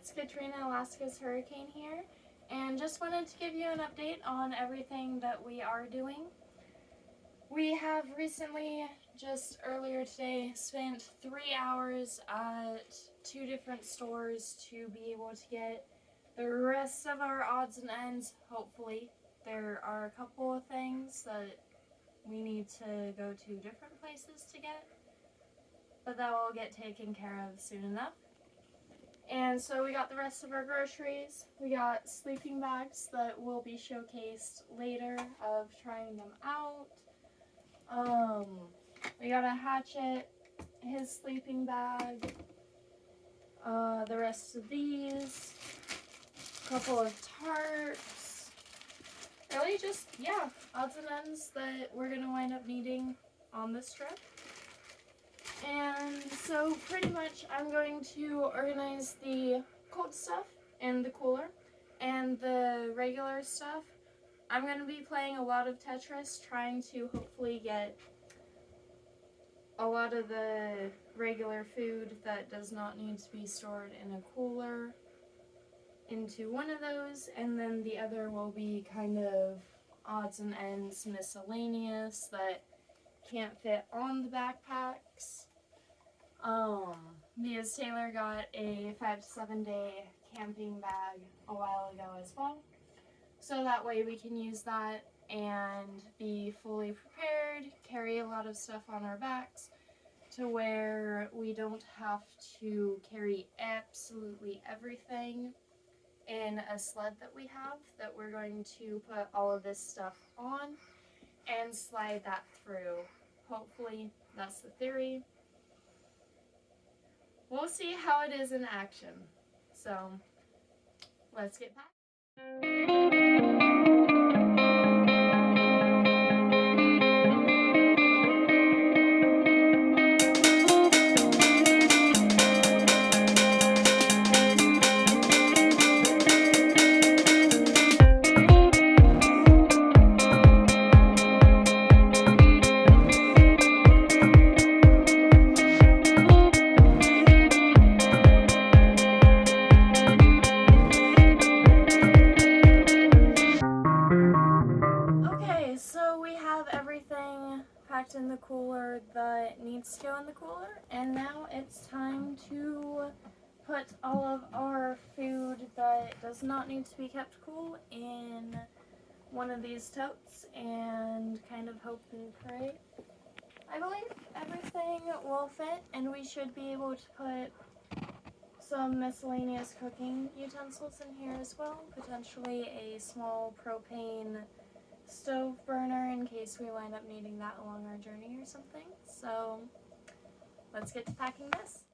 it's Katrina, Alaska's Hurricane here, and just wanted to give you an update on everything that we are doing. We have recently, just earlier today, spent 3 hours at 2 different stores to be able to get the rest of our odds and ends, hopefully. There are a couple of things that we need to go to different places to get, but that will get taken care of soon enough. And so we got the rest of our groceries. We got sleeping bags that will be showcased later of trying them out. We got a Hatchet, his sleeping bag, the rest of these, a couple of tarps, really just, yeah, odds and ends that we're going to wind up needing on this trip. And so pretty much I'm going to organize the cold stuff in the cooler, and the regular stuff I'm going to be playing a lot of Tetris, trying to hopefully get a lot of the regular food that does not need to be stored in a cooler into one of those, and then the other will be kind of odds and ends miscellaneous that can't fit on the backpacks. Because Taylor got a 5 to 7 day camping bag a while ago as well. So that way we can use that and be fully prepared, carry a lot of stuff on our backs to where we don't have to carry absolutely everything in a sled that we have, that we're going to put all of this stuff on and slide that through. Hopefully, that's the theory. We'll see how it is in action. So, let's get back. Packed in the cooler that needs to go in the cooler, and now it's time to put all of our food that does not need to be kept cool in one of these totes and kind of hope and pray. I believe everything will fit, and we should be able to put some miscellaneous cooking utensils in here as well, potentially a small propane stove burner in case we wind up needing that along our journey or something. So let's get to packing this.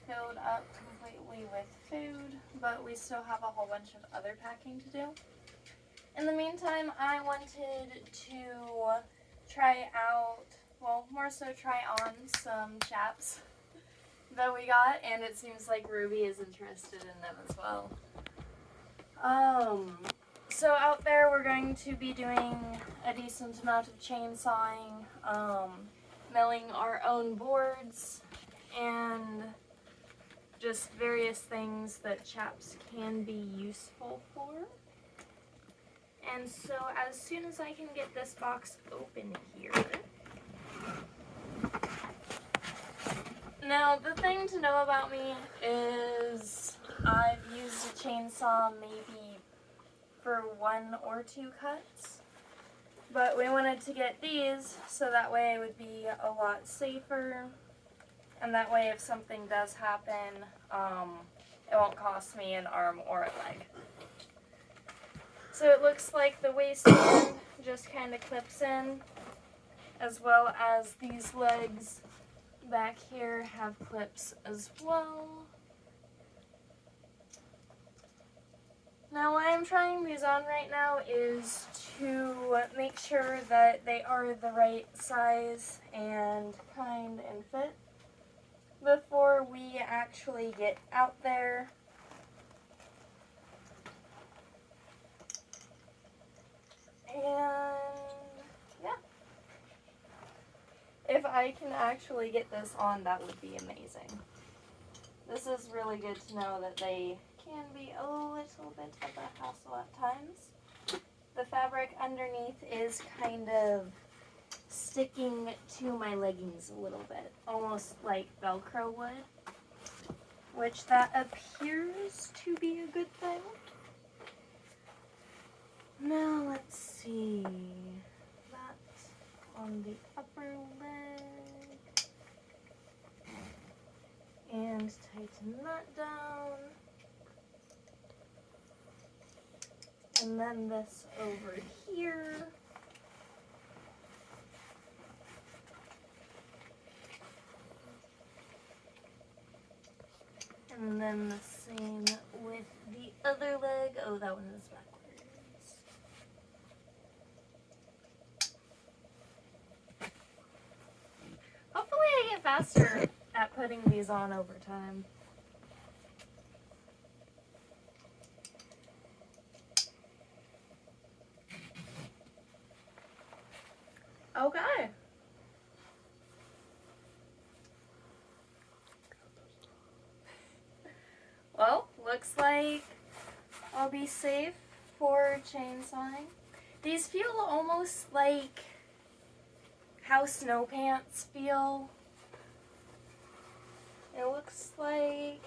Filled up completely with food, but we still have a whole bunch of other packing to do. In the meantime, I wanted to try out, well, more so try on some chaps that we got, and it seems like Ruby is interested in them as well. So out there we're going to be doing a decent amount of chainsawing, milling our own boards, and just various things that chaps can be useful for. And so as soon as I can get this box open here. Now the thing to know about me is I've used a chainsaw maybe for 1 or 2 cuts. But we wanted to get these so that way it would be a lot safer And that way if something does happen, it won't cost me an arm or a leg. So it looks like the waistband just kind of clips in, as well as these legs back here have clips as well. Now what I'm trying these on right now is to make sure that they are the right size and kind and fit before we actually get out there. And yeah, if I can actually get this on, that would be amazing. This is really good to know that they can be a little bit of a hassle at times. The fabric underneath is kind of sticking to my leggings a little bit, almost like Velcro would, which that appears to be a good thing. Now let's see, that's on the upper leg, and tighten that down, and then this over here, and then the same with the other leg. Oh, that one is backwards. Hopefully I get faster at putting these on over time. Okay. Well, looks like I'll be safe for chainsawing. These feel almost like how snow pants feel. It looks like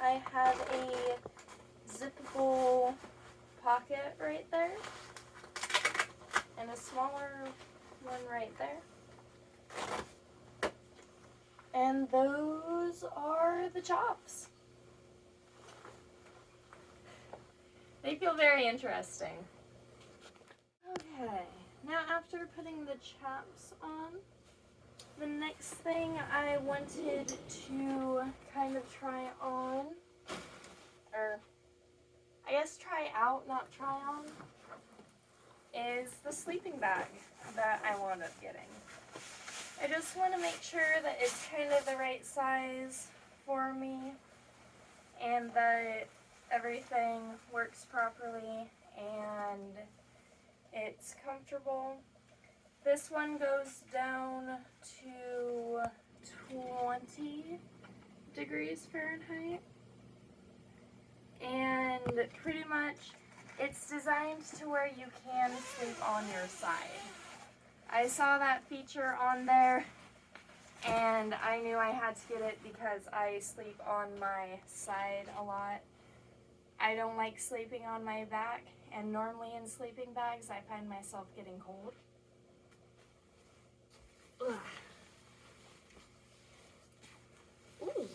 I have a zippable pocket right there and a smaller one right there. And those are the chops. They feel very interesting. Okay, now after putting the chaps on, the next thing I wanted to kind of try on, or I guess try out, not try on, is the sleeping bag that I wound up getting. I just want to make sure that it's kind of the right size for me and that everything works properly and it's comfortable. This one goes down to 20 degrees Fahrenheit, and pretty much it's designed to where you can sleep on your side. I saw that feature on there and I knew I had to get it because I sleep on my side a lot. I don't like sleeping on my back, and normally in sleeping bags I find myself getting cold. Ugh. Ooh.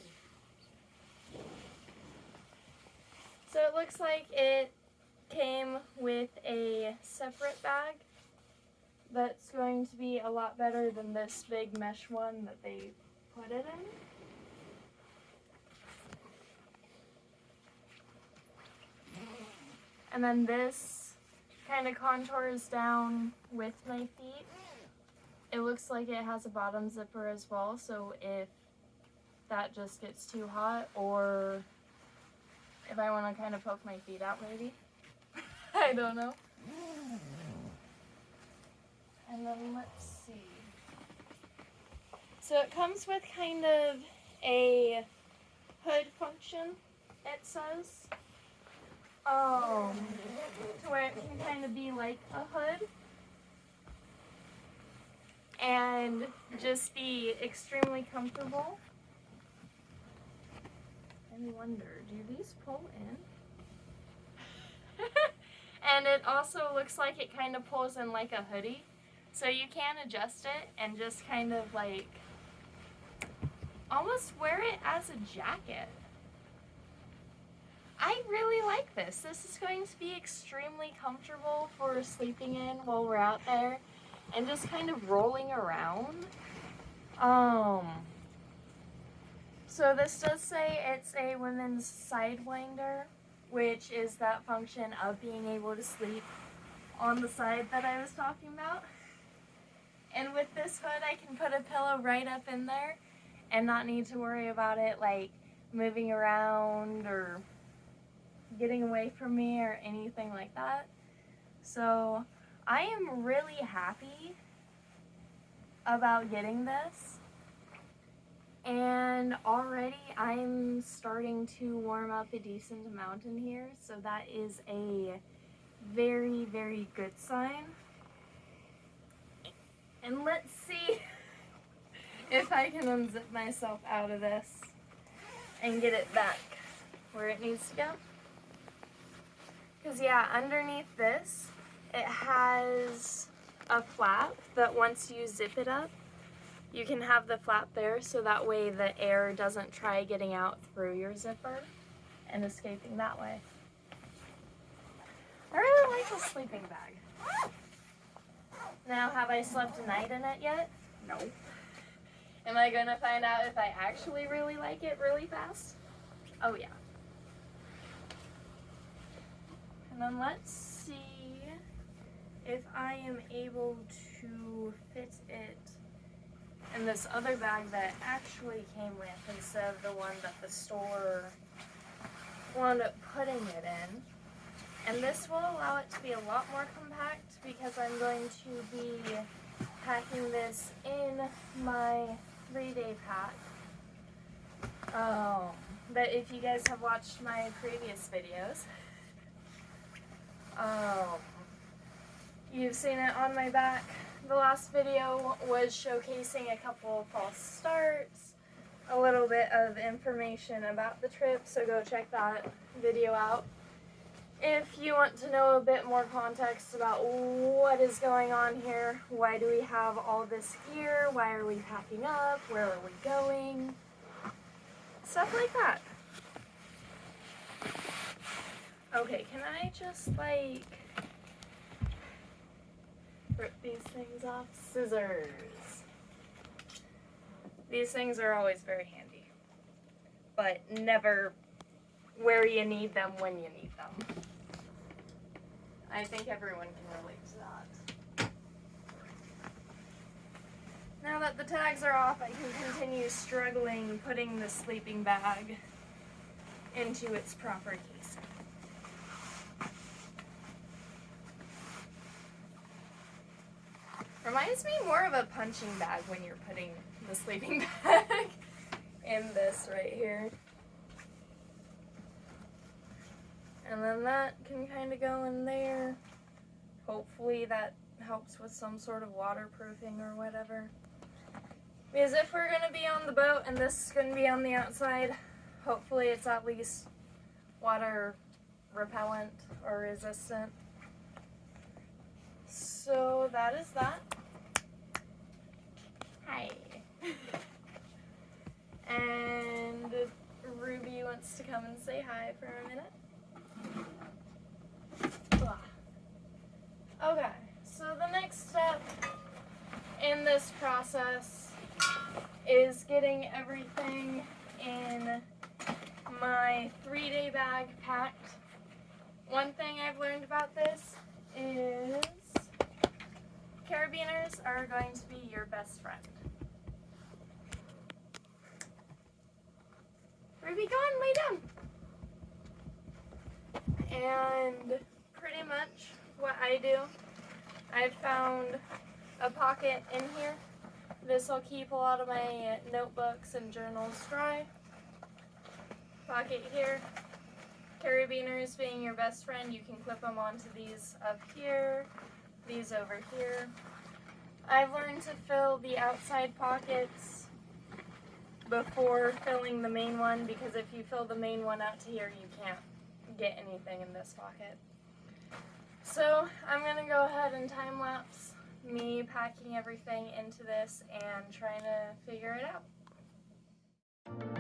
So it looks like it came with a separate bag that's going to be a lot better than this big mesh one that they put it in. And then this kind of contours down with my feet. It looks like it has a bottom zipper as well, so if that just gets too hot, or if I want to kind of poke my feet out maybe. I don't know. And then let's see. So it comes with kind of a hood function, it says. To where it can kind of be like a hood and just be extremely comfortable. And wonder, do these pull in? And it also looks like it kind of pulls in like a hoodie, so you can adjust it and just kind of like almost wear it as a jacket. I really like this. This is going to be extremely comfortable for sleeping in while we're out there and just kind of rolling around. So this does say it's a women's sidewinder, which is that function of being able to sleep on the side that I was talking about. And with this hood, I can put a pillow right up in there and not need to worry about it like moving around or getting away from me or anything like that. So I am really happy about getting this, and already I'm starting to warm up a decent amount in here, so that is a very, very good sign. And let's see if I can unzip myself out of this and get it back where it needs to go. Because yeah, underneath this, it has a flap that once you zip it up, you can have the flap there so that way the air doesn't try getting out through your zipper and escaping that way. I really like this sleeping bag. Now, have I slept a night in it yet? No. Am I gonna find out if I actually really like it really fast? Oh yeah. And then let's see if I am able to fit it in this other bag that it actually came with instead of the one that the store wound up putting it in. And this will allow it to be a lot more compact because I'm going to be packing this in my 3-day pack. But if you guys have watched my previous videos, you've seen it on my back. The last video was showcasing a couple of false starts, a little bit of information about the trip, so go check that video out. If you want to know a bit more context about what is going on here, why do we have all this gear, why are we packing up, where are we going, stuff like that. Okay, can I just like rip these things off? Scissors. These things are always very handy, but never where you need them when you need them. I think everyone can relate to that. Now that the tags are off, I can continue struggling putting the sleeping bag into its proper casing. Reminds me more of a punching bag when you're putting the sleeping bag in this right here. And then that can kind of go in there. Hopefully that helps with some sort of waterproofing or whatever. Because if we're going to be on the boat and this is going to be on the outside, hopefully it's at least water repellent or resistant. So that is that. Hi. And Ruby wants to come and say hi for a minute. Okay, so the next step in this process is getting everything in my 3-day bag packed. One thing I've learned about this is carabiners are going to be your best friend. Ruby, go on, lay down. And pretty much what I do, I've found a pocket in here. This will keep a lot of my notebooks and journals dry. Pocket here. Carabiners being your best friend, you can clip them onto these up here, these over here. I've learned to fill the outside pockets before filling the main one, because if you fill the main one out to here, you can't get anything in this pocket. So I'm going to go ahead and time-lapse me packing everything into this and trying to figure it out. you.